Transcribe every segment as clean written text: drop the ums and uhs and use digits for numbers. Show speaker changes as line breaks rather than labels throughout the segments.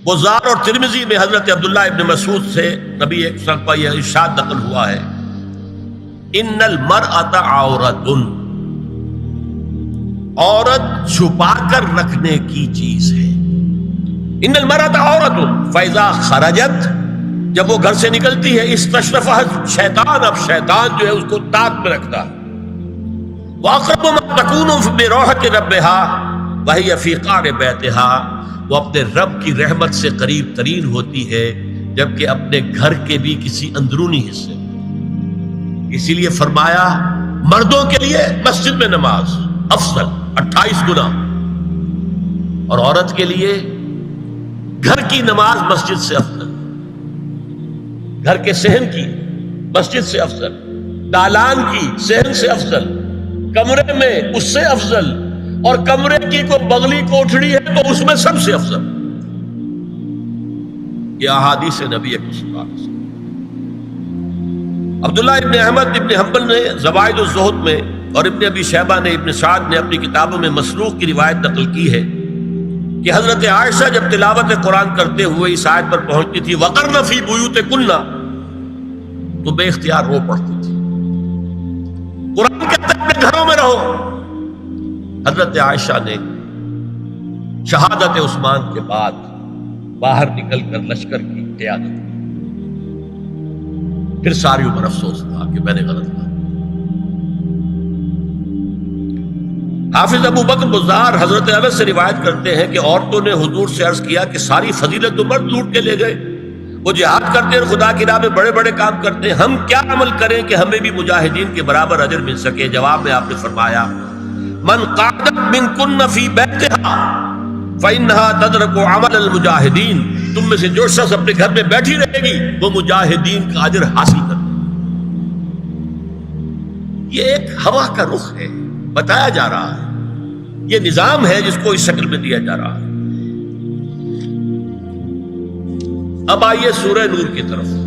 بزار اور ترمذی میں حضرت عبداللہ ابن مسعود سے نبی صلی اللہ علیہ وسلم کا یہ ارشاد نقل ہوا ہے، ان المرأۃ عورۃ، عورت چھپا کر رکھنے کی چیز ہے۔ ان المرأۃ عورۃ فاذا خرجت، جب وہ گھر سے نکلتی ہے، استشرفها شیطان، اب شیطان جو ہے اس کو تاک میں رکھتا ہے۔ واقرب ما تکون بروحۃ ربها وهي فی قعر بیتها، وہ اپنے رب کی رحمت سے قریب ترین ہوتی ہے جبکہ اپنے گھر کے بھی کسی اندرونی حصے۔ اسی لیے فرمایا مردوں کے لیے مسجد میں نماز افضل 28 گنا، اور عورت کے لیے گھر کی نماز مسجد سے افضل، گھر کے صحن کی مسجد سے افضل، دالان کی صحن سے افضل، کمرے میں اس سے افضل، اور کمرے کی کوئی بغلی کوٹھڑی ہے تو اس میں سب سے افضل۔ یہ احادیث نبی اکرم صلی اللہ علیہ وسلم۔ عبداللہ ابن احمد ابن حنبل نے زوائد الزہد میں اور ابن ابی شیبہ نے ابن سعد نے اپنی کتابوں میں مسروق کی روایت نقل کی ہے کہ حضرت عائشہ جب تلاوت قرآن کرتے ہوئے اس آیت پر پہنچتی تھی وَقَرْنَ فِي بُيُوتِكُنَّ، تو بے اختیار رو پڑتی تھی۔ قرآن کہتا ہے اپنے گھروں میں رہو۔ حضرت عائشہ نے شہادت عثمان کے بعد باہر نکل کر لشکر کی قیادت کی، پھر ساری عمر افسوس تھا کہ میں نے غلط کہا۔ حافظ ابو بکر بزار حضرت انس سے روایت کرتے ہیں کہ عورتوں نے حضور سے عرض کیا کہ ساری فضیلت تو مرد لوٹ کے لے گئے، وہ جہاد کرتے ہیں، خدا کی راہ میں بڑے بڑے کام کرتے ہیں، ہم کیا عمل کریں کہ ہمیں بھی مجاہدین کے برابر اجر مل سکے؟ جواب میں آپ نے فرمایا من قعدت منکن فی بیتہا فإنہا تدرک عمل المجاہدین، تم میں سے جو شخص اپنے گھر میں بیٹھی رہے گی وہ مجاہدین کا اجر حاصل کر لے۔ یہ ایک ہوا کا رخ ہے، بتایا جا رہا ہے، یہ نظام ہے جس کو اس شکل میں دیا جا رہا ہے۔ اب آئیے سورہ نور کی طرف۔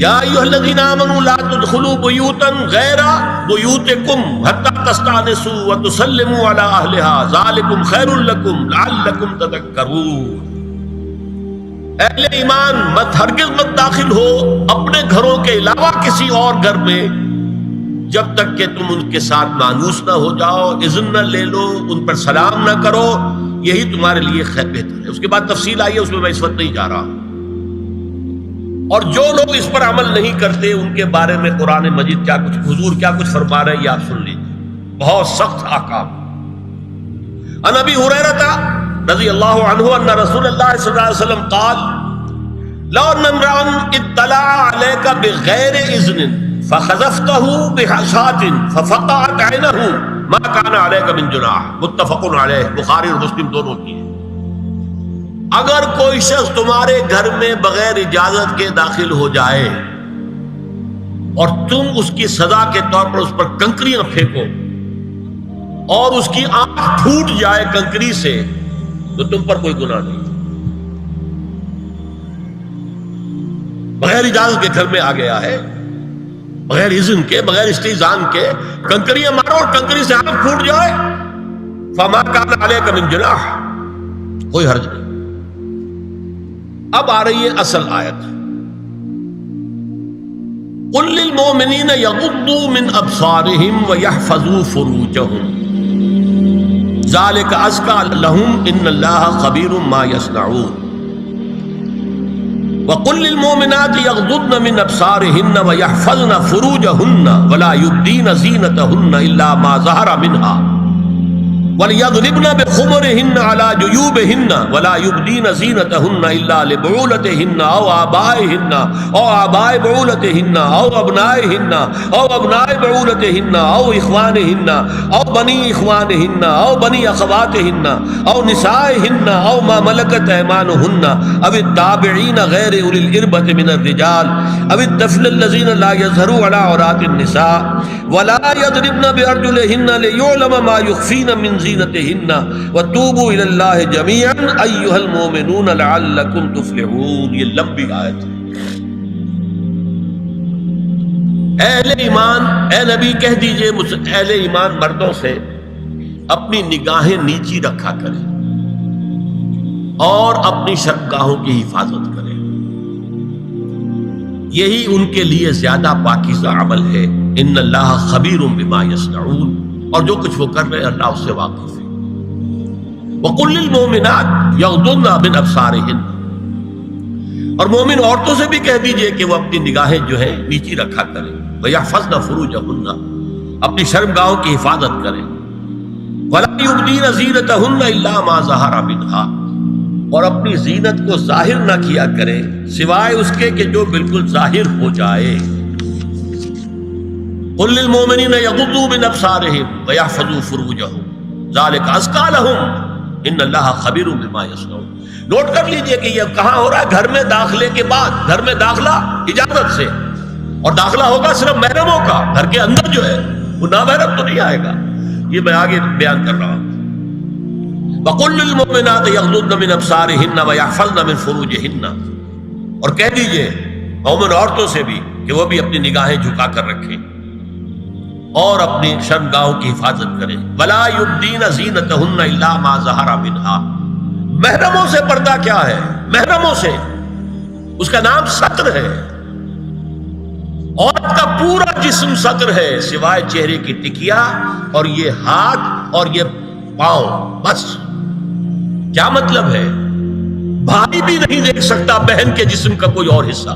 یا ایھا الذین آمنوا لا تدخلوا بیوتا غیر بیوتکم حتی تستأنسوا وتسلموا علی اہلہا ذالکم خیر لکم لعلکم تذکرون۔ اہل ایمان ہرگز مت داخل ہو اپنے گھروں کے علاوہ کسی اور گھر میں جب تک کہ تم ان کے ساتھ مانوس نہ ہو جاؤ، اذن نہ لے لو، ان پر سلام نہ کرو، یہی تمہارے لیے خیر بہتر ہے۔ اس کے بعد تفصیل آئی ہے، اس میں میں اس وقت نہیں جا رہا۔ اور جو لوگ اس پر عمل نہیں کرتے ان کے بارے میں قرآن مجید کیا کچھ حضور کیا کچھ فرما رہے ہیں یہ آپ سن لیجیے، بہت سخت احکام۔ عن ابی ہریرہ رضی اللہ عنہ ان رسول اللہ صلی اللہ علیہ وسلم قال لو ان امرأ اطلع عليك بغیر اذن فخذفته بحشاة ففقعت عینه ما كان عليك من جناح، متفق علیہ، بخاری اور مسلم دونوں کی ہے۔ اگر کوئی شخص تمہارے گھر میں بغیر اجازت کے داخل ہو جائے اور تم اس کی سزا کے طور پر اس پر کنکریاں پھینکو اور اس کی آنکھ پھوٹ جائے کنکری سے تو تم پر کوئی گناہ نہیں۔ بغیر اجازت کے گھر میں آ گیا ہے، بغیر اذن کے، بغیر استئذان کے کنکریاں مارو اور کنکری سے آنکھ پھوٹ جائے، فما کان علیک من جناح، کوئی حرج نہیں۔ اب آ رہی ہے اصل آیت، قل للمؤمنین یغضوا من ابصارهم ویحفظوا فروجهم ذلک ازکی لهم ان اللہ خبیر ما یصنعون وقل للمؤمنات یغضضن من ابصارهن ویحفظن فروجهن ولا یبدین زینتهن الا ما ظہر منها وَلْيَضْرِبْنَ بِخُمُرِهِنَّ عَلَى جُيُوبِهِنَّ وَلَا يُبْدِينَ زِينَتَهُنَّ إِلَّا لِبُعُولَتِهِنَّ أَوْ آبَائِهِنَّ أَوْ آبَاءِ بُعُولَتِهِنَّ أَوْ أَبْنَائِهِنَّ أَوْ أَبْنَاءِ بُعُولَتِهِنَّ أَوْ إِخْوَانِهِنَّ أَوْ بَنِي إِخْوَانِهِنَّ أَوْ بَنِي أَخَوَاتِهِنَّ أَوْ نِسَائِهِنَّ أَوْ مَا مَلَكَتْ أَيْمَانُهُنَّ أَوِ التَّابِعِينَ غَيْرِ أُولِي الْإِرْبَةِ مِنَ الرِّجَالِ أَوِ الطَّفْلِ الَّذِينَ لَا يَظْهَرُوا عَلَى عَوْرَاتِ النِّسَاءِ وَلَا يَضْرِبْنَ بِأَرْجُلِهِنَّ لِيُعْلَمَ مَا يُخْفِينَ مِنْ زِينَتِهِنَّ وَتُوبُوا إِلَى اللَّهِ جَمِيعًا أَيُّهَا الْمُؤْمِنُونَ لَعَلَّكُمْ تُفْلِحُونَ۔ یہ لمبی آیت ہے۔ اہل ایمان، اے نبی کہہ دیجئے اہل ایمان مردوں سے اپنی نگاہیں نیچی رکھا کریں اور اپنی شرمگاہوں کی حفاظت کریں، یہی ان کے لیے زیادہ پاکیزہ عمل ہے۔ ان اللہ خبیر بما یصنعون، اور جو کچھ وہ کر رہے ہیں اللہ اس سے واقف ہے۔ وَقُلْ لِلْمُؤْمِنَاتِ يَغْضُضْنَ مِنْ أَبْصَارِهِنَّ، اور مومن عورتوں سے بھی کہہ دیجئے کہ وہ اپنی نگاہیں جو ہے نیچی رکھا کریں، وَيَحْفَظْنَ فُرُوجَهُنَّ، اپنی شرمگاہوں کی حفاظت کریں، وَلَا يُبْدِينَ زِينَتَهُنَّ إِلَّا مَا ظَهَرَ مِنْهَا، اور اپنی زینت کو ظاہر نہ کیا کریں سوائے اس کے کہ جو بالکل ظاہر ہو جائے۔ قُلْ لِلْمُؤْمِنِينَ يَغُضُّوا مِنْ أَبْصَارِهِمْ وَيَحْفَظُوا فُرُوجَهُمْ ذَلِكَ أَزْكَىٰ لَهُمْ إِنَّ اللَّهَ خَبِيرٌ بِمَا يَصْنَعُونَ۔ نوٹ کر لیجئے کہ یہ کہاں ہو رہا ہے؟ گھر میں داخلے کے بعد۔ گھر میں داخلہ اجازت سے، اور داخلہ ہوگا صرف محرموں کا، گھر کے اندر جو ہے وہ نامحرم تو نہیں آئے گا۔ یہ میں آگے بیان کر رہا ہوں۔ وَقُلْ لِلْمُؤْمِنَاتِ يَغْضُضْنَ مِنْ أَبْصَارِهِنَّ وَيَحْفَظْنَ مِنْ فُرُوجِهِنَّ، اور کہہ دیجئے مومن عورتوں سے بھی کہ وہ بھی اپنی نگاہیں جھکا کر رکھیں اور اپنی شرمگاہوں کی حفاظت کریں۔ وَلَا يُبْدِينَ زِينَتَهُنَّ إِلَّا مَا ظَهَرَ مِنْهَا، محرموں سے پردہ کیا ہے؟ محرموں سے اس کا نام ستر ہے۔ عورت کا پورا جسم ستر ہے سوائے چہرے کی ٹکیا اور یہ ہاتھ اور یہ پاؤں، بس۔ کیا مطلب ہے؟ بھائی بھی نہیں دیکھ سکتا بہن کے جسم کا کوئی اور حصہ،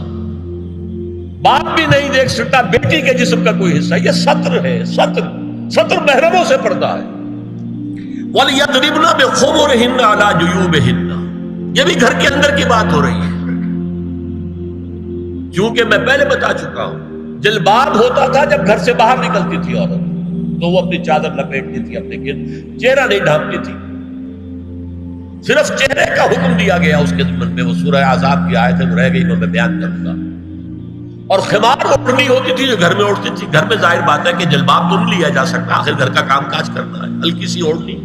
باپ بھی نہیں دیکھ سکتا بیٹی کے جسم کا کوئی حصہ۔ یہ ستر ہے، ستر محرموں سے پردہ ہے۔ وَلْيَضْرِبْنَ بِخُمُرِهِنَّ عَلَىٰ جُيُوبِهِنَّ، یہ بھی گھر کے اندر کی بات ہو رہی ہے، کیونکہ میں پہلے بتا چکا ہوں جلباب ہوتا تھا جب گھر سے باہر نکلتی تھی عورت، تو وہ اپنی چادر لپیٹتی تھی اپنے گرد، چہرہ نہیں ڈھانپتی تھی، صرف چہرے کا حکم دیا گیا اس کے ضمن میں۔ وہ سورہ احزاب کی آیت ہے، وہ رہ گئی، وہ میں بیان کروں گا۔ اور خمار اوڑھنی ہوتی تھی جو گھر میں اوڑھتی تھی۔ گھر میں ظاہر بات ہے کہ جلباب تو نہیں لیا جا سکتا، آخر گھر کا کام کاج کرنا ہے، ہلکی سی اوڑھنی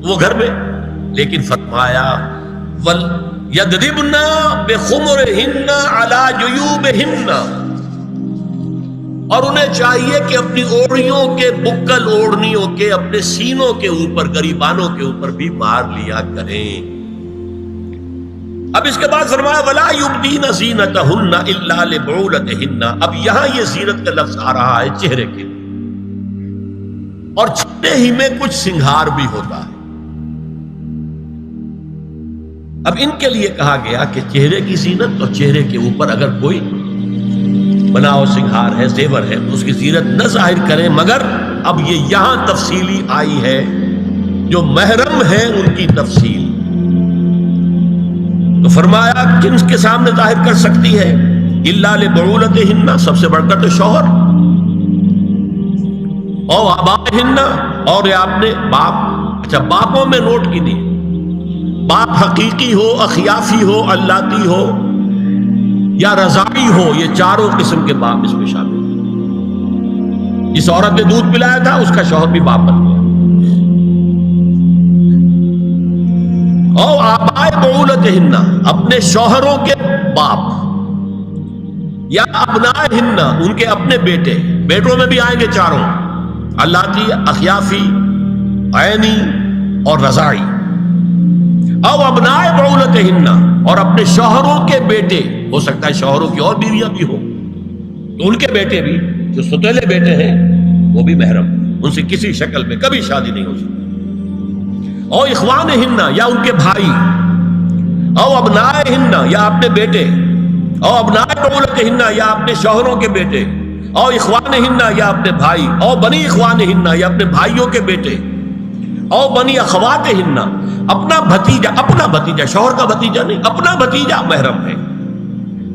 وہ گھر میں، لیکن فرمایا وَلْيَضْرِبْنَ بِخُمُرِهِنَّ عَلَىٰ جُيُوبِهِنَّ، اور انہیں چاہیے کہ اپنی اوڑھیوں کے، بکل اوڑھنیوں کے اپنے سینوں کے اوپر، گریبانوں کے اوپر بھی مار لیا کریں۔ اب اس کے بعد فرمایا وَلَا يُبْدِينَ زِينَتَهُنَّ إِلَّا لِبُعُولَتِهِنَّ، اب یہاں یہ زینت کا لفظ آ رہا ہے چہرے کے، اور چہرے ہی میں کچھ سنگھار بھی ہوتا ہے۔ اب ان کے لیے کہا گیا کہ چہرے کی زینت اور چہرے کے اوپر اگر کوئی بناؤ سنگھار ہے، زیور ہے، اس کی زینت نہ ظاہر کریں، مگر اب یہ یہاں تفصیلی آئی ہے، جو محرم ہے ان کی تفصیل۔ تو فرمایا کن کے سامنے ظاہر کر سکتی ہے؟ الا لبعولتہن، سب سے بڑھ کر تو شوہر، او آبائہن، اور یہ آپ نے باپ۔ اچھا، باپوں میں نوٹ کی دی، باپ حقیقی ہو، اخیافی ہو، اللاتی ہو یا رضاعی ہو، یہ چاروں قسم کے باپ اس میں شامل ہیں۔ جس عورت نے دودھ پلایا تھا اس کا شوہر بھی باپ بن گیا۔ او آبائے بعولتہن، اپنے شوہروں کے باپ، یا ابنائہن، ان کے اپنے بیٹے، بیٹوں میں بھی آئیں گے چاروں، اللاتی، اخیافی، عینی اور رضاعی۔ او ابنائے بعولتہن، اور اپنے شوہروں کے بیٹے، ہو سکتا ہے شوہروں کی اور بیویاں بھی ہوں، تو ان کے بیٹے بھی، جو ستیلے بیٹے ہیں وہ بھی محرم، ان سے کسی شکل میں کبھی شادی نہیں ہو سکتی۔ او اخوانہن، یا ان کے بھائی، او ابنائہن، یا اپنے بیٹے، او ابنائے بعولتہن، یا اپنے شوہروں کے بیٹے، او اخوانہن، یا اپنے بھائی، او بنی اخوانہن، یا اپنے بھائیوں کے بیٹے، او بنی اخواتہن، اپنا بھتیجا، شوہر کا بھتیجا نہیں، اپنا بھتیجا محرم ہے،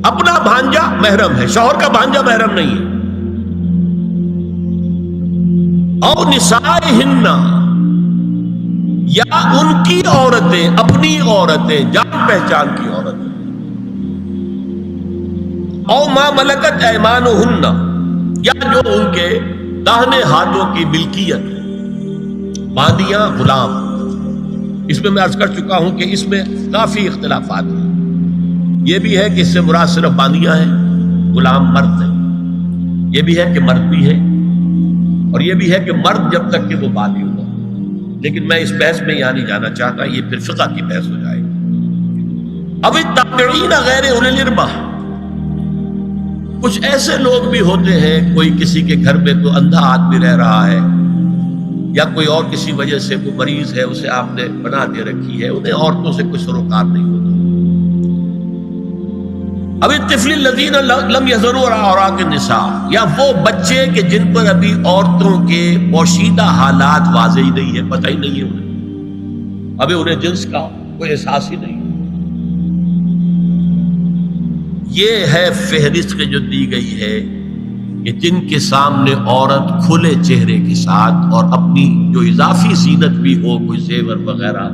اپنا بھانجا محرم ہے، شوہر کا بھانجا محرم نہیں ہے۔ او نسائہن، یا ان کی عورتیں، اپنی عورتیں، جان پہچان کی عورتیں۔ او ما ملکت ایمانہن، یا جو ان کے داہنے ہاتھوں کی ملکیت ہے، باندیاں، غلام۔ اس میں عرض کر چکا ہوں کہ اس میں کافی اختلافات ہیں۔ یہ بھی ہے کہ اس سے مراد صرف باندیاں ہیں، غلام مرد ہیں، یہ بھی ہے کہ مرد بھی ہے، اور یہ بھی ہے کہ مرد جب تک کہ وہ بالی ہوگا، لیکن میں اس بحث میں یہاں نہیں جانا چاہتا، یہ پھر فقہ کی بحث ہو جائے گی۔ اب التابعین غیر اولی الاربہ، کچھ ایسے لوگ بھی ہوتے ہیں، کوئی کسی کے گھر میں تو اندھا آدمی رہ رہا ہے، یا کوئی اور کسی وجہ سے کوئی مریض ہے، اسے آپ نے پناہ دے رکھی ہے، انہیں عورتوں سے کوئی سروکار نہیں ہوتا۔ اب الطفل الذین لم یظہروا علی عورات النساء، یا وہ بچے کہ جن پر ابھی عورتوں کے پوشیدہ حالات واضح ہی نہیں ہے، پتہ ہی نہیں ہے انہیں، ابھی انہیں جنس کا کوئی احساس ہی نہیں۔ یہ ہے فہرست جو دی گئی ہے کہ جن کے سامنے عورت کھلے چہرے کے ساتھ اور اپنی جو اضافی زینت بھی ہو، کوئی زیور وغیرہ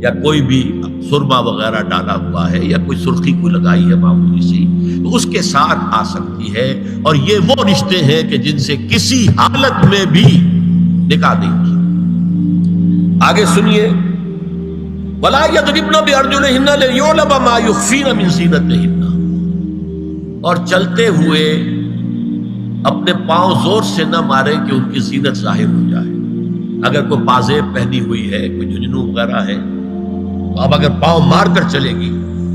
یا کوئی بھی سرما وغیرہ ڈالا ہوا ہے یا کوئی سرخی کو لگائی ہے معمولی سی، تو اس کے ساتھ آ سکتی ہے، اور یہ وہ رشتے ہیں کہ جن سے کسی حالت میں بھی نکاح نہیں ہو سکتا۔ آگے سنیے، وَلَا يَضْرِبْنَ بِأَرْجُلِهِنَّ لِيُعْلَمَ مَا يُخْفِينَ مِنْ زِينَتِهِنَّ، اور چلتے ہوئے اپنے پاؤں زور سے نہ مارے کہ ان کی زینت ظاہر ہو جائے۔ اگر کوئی پازیب پہنی ہوئی ہے، کوئی جھنجھنو وغیرہ ہے، تو اب اگر پاؤں مار کر چلے گی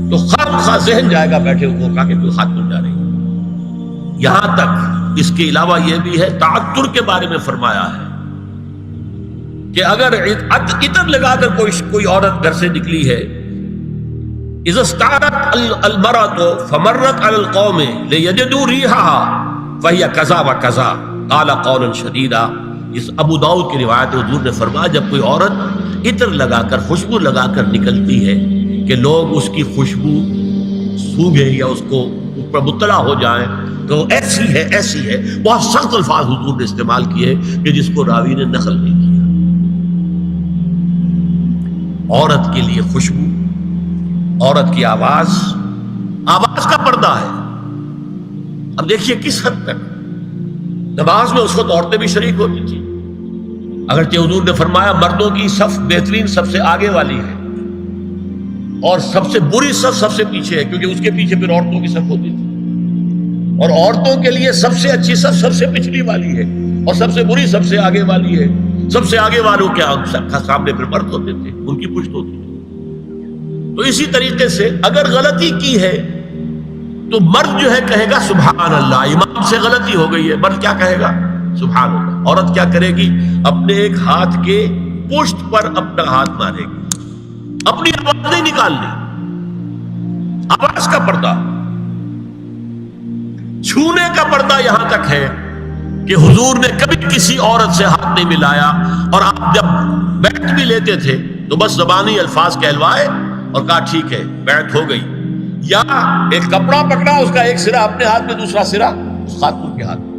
تو خواہ ذہن جائے گا بیٹھے ہوئے کا کہ کوئی ہاتھ نہیں جا رہی۔ یہاں تک اس کے علاوہ یہ بھی ہے، تعطر کے بارے میں فرمایا ہے کہ اگر عطر لگا کر کوئی عورت گھر سے نکلی ہے، اذا استعارت المرأة فمرت على القوم ليجدوا ريحها فهي كذا وكذا قال قولا شديدا۔ اس ابو داؤد کی روایت ہے، حضور نے فرمایا جب کوئی عورت عطر لگا کر، خوشبو لگا کر نکلتی ہے کہ لوگ اس کی خوشبو سونگیں یا اس کو اوپر مطلع ہو جائیں تو ایسی ہے ایسی ہے، بہت سخت الفاظ حضور نے استعمال کیے کہ جس کو راوی نے نقل نہیں کیا۔ عورت کے لیے خوشبو، عورت کی آواز کا پردہ ہے۔ اب دیکھیے کس حد تک نماز میں اس وقت عورتیں بھی شریک ہوتی تھی، اگرچہ حضور نے فرمایا مردوں کی صف بہترین سب سے آگے والی ہے اور سب سے بری صف سب سے پیچھے ہے، کیونکہ اس کے پیچھے پھر عورتوں کی صف ہوتی تھی، اور عورتوں کے لیے سب سے اچھی صف سب سے پچھلی والی ہے اور سب سے بری سب سے آگے والی ہے۔ سب سے آگے والوں کے سامنے پھر مرد ہوتے تھے، ان کی پشت ہوتی تھی۔ تو اسی طریقے سے اگر غلطی کی ہے تو مرد جو ہے کہے گا سبحان اللہ، امام سے غلطی ہو گئی ہے، مرد کیا کہے گا؟ سبحان اللہ۔ عورت کیا کرے گی؟ اپنے ایک ہاتھ کے پشت پر اپنا ہاتھ مارے گی، اپنی آواز نہیں نکالنی، آواز کا پردہ، چھونے کا پردہ یہاں تک ہے کہ حضور نے کبھی کسی عورت سے ہاتھ نہیں ملایا، اور آپ جب بیعت بھی لیتے تھے تو بس زبانی الفاظ کہلوائے اور کہا ٹھیک ہے بیعت ہو گئی، یا ایک کپڑا پکڑا، اس کا ایک سرا اپنے ہاتھ میں دوسرا سرا اس خاتون کے ہاتھ میں،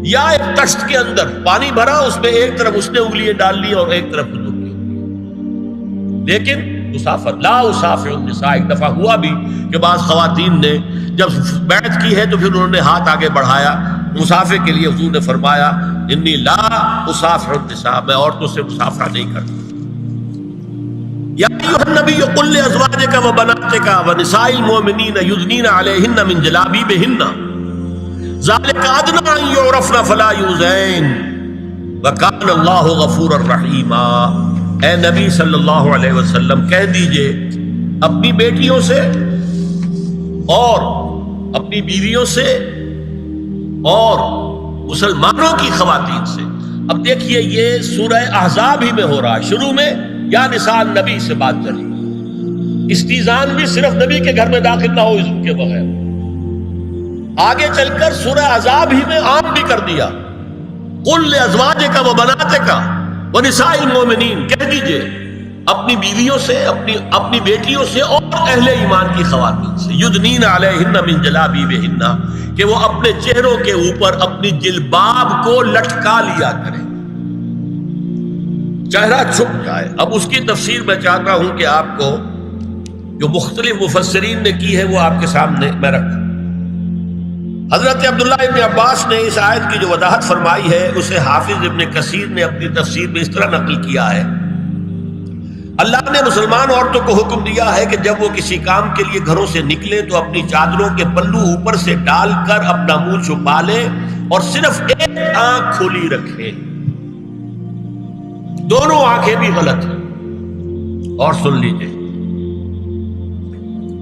یا ایک تشت کے اندر پانی بھرا، اس میں ایک طرف اس نے انگلیاں ڈال لی اور ایک طرف حضور کی انگلیاں۔ لیکن مسافر لا اسافر النساء، ایک دفعہ ہوا بھی کہ بعض خواتین نے جب بیعت کی ہے تو پھر انہوں نے ہاتھ آگے بڑھایا مسافر کے لیے، حضور نے فرمایا انی لا اسافر النساء، میں عورتوں سے مسافرہ نہیں کرتا۔ یا ایھا النبی قل لازواجک وبناتک ونساء المؤمنین یدنین علیہن من جلابیبہن ذالک ادنی ان یعرفن فلا یؤذین وکان اللہ غفورا رحیما۔ اے نبی صلی اللہ علیہ وسلم کہہ دیجئے اپنی بیٹیوں سے اور اپنی بیویوں سے اور مسلمانوں کی خواتین سے۔ اب دیکھیے یہ سورہ احزاب ہی میں ہو رہا ہے، شروع میں یا نساء نبی سے بات چلی، استیزان بھی صرف نبی کے گھر میں داخل نہ ہو اذن کے بغیر، آگے چل کر سورہ احزاب ہی میں عام بھی کر دیا، قل لازواجک وبناتک ونساء المؤمنین، کہہ دیجئے اپنی بیویوں سے، اپنی بیٹیوں سے اور اہل ایمان کی خواتین سے، یدنین علیہن من جلابیبہن، کہ وہ اپنے چہروں کے اوپر اپنی جلباب کو لٹکا لیا کریں، چہرہ چھپ جائے۔ اب اس کی تفسیر میں چاہتا ہوں کہ آپ کو جو مختلف مفسرین نے کی ہے وہ آپ کے سامنے میں رکھوں۔ حضرت عبداللہ ابن عباس نے اس آیت کی جو وضاحت فرمائی ہے اسے حافظ ابن کثیر نے اپنی تفسیر میں اس طرح نقل کیا ہے، اللہ نے مسلمان عورتوں کو حکم دیا ہے کہ جب وہ کسی کام کے لیے گھروں سے نکلے تو اپنی چادروں کے پلو اوپر سے ڈال کر اپنا منہ چھپا لے اور صرف ایک آنکھ کھلی رکھے، دونوں آنکھیں بھی غلط ہیں۔ اور سن لیجئے،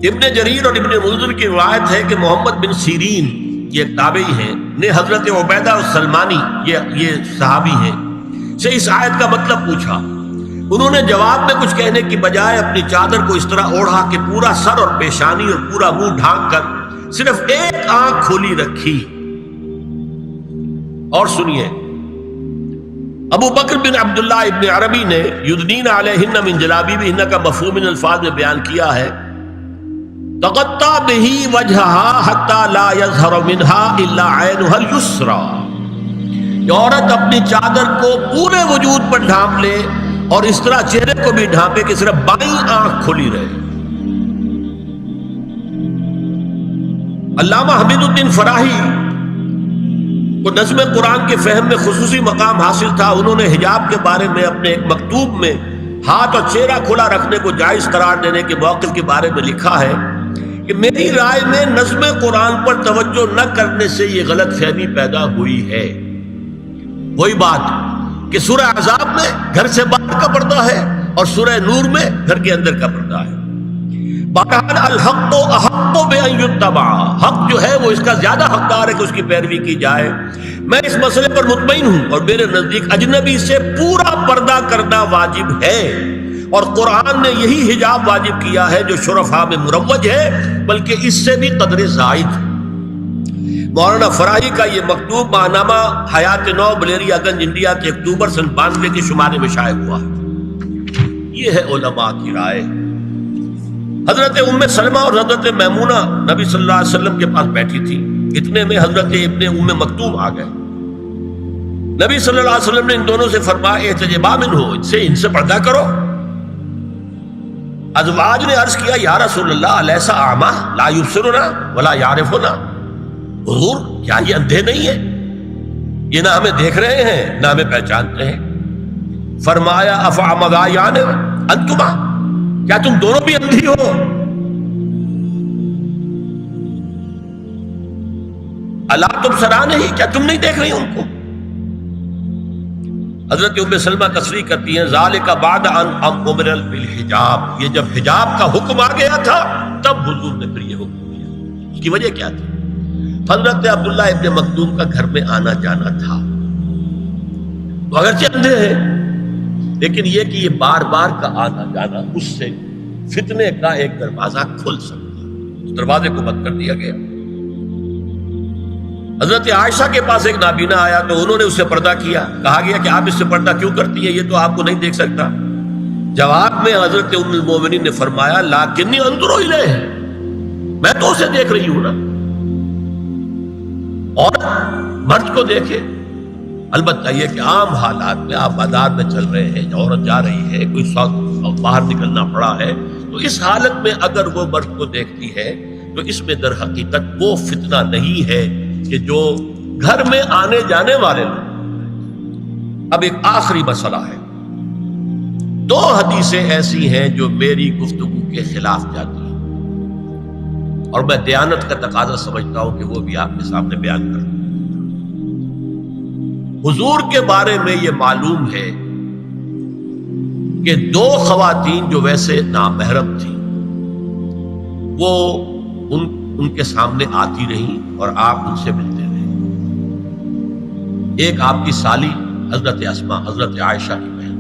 ابن جریر اور ابن منذر کی روایت ہے کہ محمد بن سیرین یہ ایک تابعی ہیں نے حضرت عبیدہ السلمانی یہ صحابی ہیں سے اس آیت کا مطلب پوچھا. انہوں نے جواب میں کچھ کہنے کی بجائے اپنی چادر کو اس طرح اوڑھا کہ پورا سر اور پیشانی اور پورا منہ ڈھانک کر صرف ایک آنکھ کھولی رکھی. اور سنیے ابو بکر بن عبداللہ ابن عربی نے یدنین علیہن من جلابیبہن کا مفہوم ان الفاظ میں بیان کیا ہے تغطى به وجهها حتى لا يظهر منها الا عينها اليسرى. یہ عورت اپنی چادر کو پورے وجود پر ڈھانپ لے اور اس طرح چہرے کو بھی ڈھانپے کہ صرف بائیں آنکھ کھلی رہے. علامہ حمید الدین فراہی کو نظم قرآن کے فہم میں خصوصی مقام حاصل تھا. انہوں نے حجاب کے بارے میں اپنے ایک مکتوب میں ہاتھ اور چہرہ کھلا رکھنے کو جائز قرار دینے کے موقف کے بارے میں لکھا ہے کہ میری رائے میں نظم قرآن پر توجہ نہ کرنے سے یہ غلط فہمی پیدا ہوئی ہے. وہی بات کہ سورہ احزاب میں گھر سے باہر کا پردہ ہے اور سورہ نور میں گھر کے اندر کا پردہ ہے. بہرحال الحق احق بان یتبع، حق جو ہے وہ اس کا زیادہ حقدار ہے کہ اس کی پیروی کی جائے. میں اس مسئلے پر مطمئن ہوں اور میرے نزدیک اجنبی سے پورا پردہ کرنا واجب ہے اور قرآن نے یہی حجاب واجب کیا ہے جو شرفاء میں مروج ہے بلکہ اس سے بھی قدر زائد. مولانا فراہی کا یہ مکتوب ماہنامہ حیات نو بلیریا گنج انڈیا کے اکتوبر سن 92 کے شمارے میں شائع ہوا. یہ ہے علماء کی رائے. حضرت ام سلمہ اور حضرت میمونہ نبی صلی اللہ علیہ وسلم کے پاس بیٹھی تھی. اتنے میں حضرت ابن ام مکتوم آ گئے. نبی صلی اللہ علیہ وسلم نے ان دونوں سے فرمایا احتجبا منہ، ان سے پردہ کرو. ازواج نے عرض کیا یا رسول اللہ الیس اعمی لا یبصرنا ولا یعرفنا، حضور کیا یہ اندھے نہیں ہیں؟ یہ نہ ہمیں دیکھ رہے ہیں نہ ہمیں پہچانتے ہیں. فرمایا افعمغایان انتما، کیا تم دونوں بھی اندھی ہو؟ الا تبصران ہی، کیا تم نہیں دیکھ رہی ان کو؟ حضرت ام سلمہ تصریح کرتی ہیں ذالک بعد ان امر بالحجاب، یہ جب حجاب کا حکم آ گیا تھا تب حضور نے پھر یہ حکم دیا. اس کی وجہ کیا تھی؟ حضرت عبداللہ ابن مکتوم کا گھر میں آنا جانا تھا. تو اگرچہ اندھے ہیں لیکن یہ کہ یہ بار بار کا آنا جانا اس سے فتنے کا ایک دروازہ کھل سکتا ہے. اس دروازے کو بند کر دیا گیا. حضرت عائشہ کے پاس ایک نابینا آیا تو انہوں نے اس سے پردہ کیا. کہا گیا کہ آپ اس سے پردہ کیوں کرتی ہیں، یہ تو آپ کو نہیں دیکھ سکتا. جواب میں حضرت ام المومنین نے فرمایا لاکنی انظر الیہ، میں تو اسے دیکھ رہی ہوں نا. اور مرد کو دیکھے. البتہ یہ کہ عام حالات میں آپ بازار میں چل رہے ہیں، عورت جا رہی ہے، کوئی باہر نکلنا پڑا ہے، تو اس حالت میں اگر وہ مرد کو دیکھتی ہے تو اس میں در حقیقت وہ فتنہ نہیں ہے کہ جو گھر میں آنے جانے والے لوگ. اب ایک آخری مسئلہ ہے. 2 حدیثیں ایسی ہیں جو میری گفتگو کے خلاف جاتی ہیں اور میں دیانت کا تقاضا سمجھتا ہوں کہ وہ بھی آپ کے سامنے بیان کروں. حضور کے بارے میں یہ معلوم ہے کہ 2 خواتین جو ویسے نامحرم تھیں وہ ان کے سامنے آتی رہیں اور آپ ان سے ملتے رہے. ایک آپ کی سالی حضرت اسماء، حضرت عائشہ کی بہن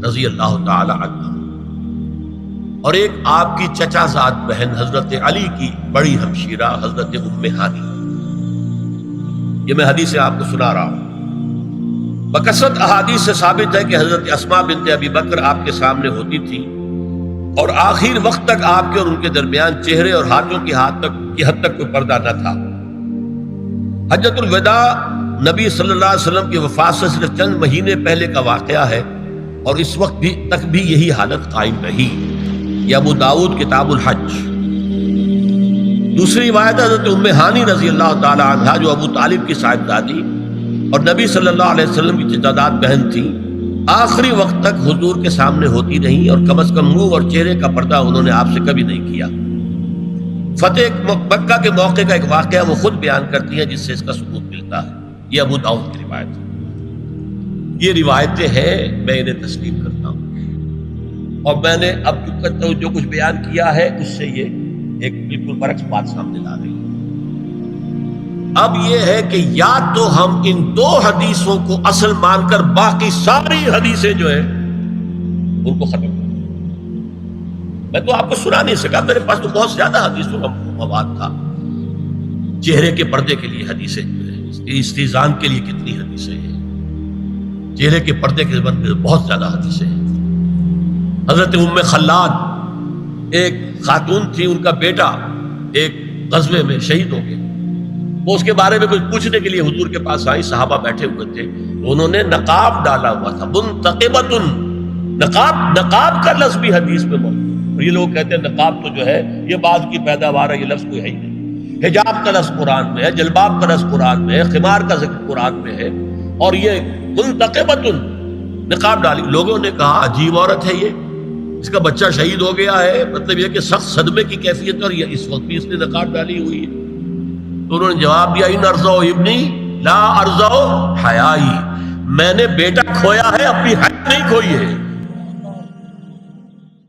رضی اللہ تعالی عنہ، اور ایک آپ کی چچا زاد بہن حضرت علی کی بڑی ہمشیرہ حضرت ام ہانی. یہ میں حدیث آپ کو سنا رہا ہوں. بکثرت احادیث سے ثابت ہے کہ حضرت اسماء بنت ابی بکر آپ کے سامنے ہوتی تھی اور آخر وقت تک آپ کے اور ان کے درمیان چہرے اور ہاتھوں کی حد تک کوئی پردہ نہ تھا. حجۃ الوداع نبی صلی اللہ علیہ وسلم کی وفات سے صرف چند مہینے پہلے کا واقعہ ہے اور اس وقت تک بھی یہی حالت قائم رہی. یہ ابو داؤد کتاب الحج. دوسری روایت حضرت ام ہانی رضی اللہ تعالی عنہا جو ابو طالب کی صاحبزادی اور نبی صلی اللہ علیہ وسلم کی چچا بہن تھی، آخری وقت تک حضور کے سامنے ہوتی رہیں اور کم از کم منہ اور چہرے کا پردہ انہوں نے آپ سے کبھی نہیں کیا. فتح مکہ کے موقع کا ایک واقعہ وہ خود بیان کرتی ہیں جس سے اس کا ثبوت ملتا ہے. یہ ابو داؤد کی روایت ہے. یہ روایتیں ہیں، میں انہیں تسلیم کرتا ہوں اور میں نے اب جو کچھ بیان کیا ہے اس سے یہ ایک بالکل برعکس بات سامنے لا رہی ہے۔ اب یہ ہے کہ یا تو ہم ان دو حدیثوں کو اصل مان کر باقی ساری حدیثیں جو ہیں ان کو ختم کریں۔ میں تو آپ کو سنا نہیں سکا، میرے پاس تو بہت زیادہ حدیثوں کا مواد تھا۔ چہرے کے پردے کے لیے حدیثیں جو ہے، استیزان کے لیے کتنی حدیثیں ہیں، چہرے کے پردے کے بہت زیادہ حدیثیں ہیں۔ حضرت ام خلاد ایک خاتون تھی، ان کا بیٹا ایک غزوے میں شہید ہو گیا، وہ اس کے بارے میں کچھ پوچھنے کے لیے حضور کے پاس آئی، صحابہ بیٹھے ہوئے تھے، انہوں نے نقاب ڈالا ہوا تھا، منتقبۃ، نقاب کا لفظ بھی حدیث میں موجود ہے۔ اور یہ لوگ کہتے ہیں نقاب تو جو ہے یہ بعد کی پیداوار ہے، یہ لفظ کوئی ہے ہی نہیں۔ حجاب کا لفظ قرآن میں ہے، جلباب کا لفظ قرآن میں ہے، خمار کا ذکر قرآن میں ہے، اور یہ منتقبۃ، نقاب ڈالی۔ لوگوں نے کہا عجیب عورت ہے یہ، اس کا بچہ شہید ہو گیا ہے، مطلب یہ کہ سخت صدمے کی کیفیت، اور یہ اس وقت بھی اس نے نقاب ڈالی ہوئی ہے۔ تو انہوں نے جواب دیا ان ارزو ابنی لا ارزو حیائی، میں نے بیٹا کھویا ہے، اپنی حیا نہیں کھوئی ہے۔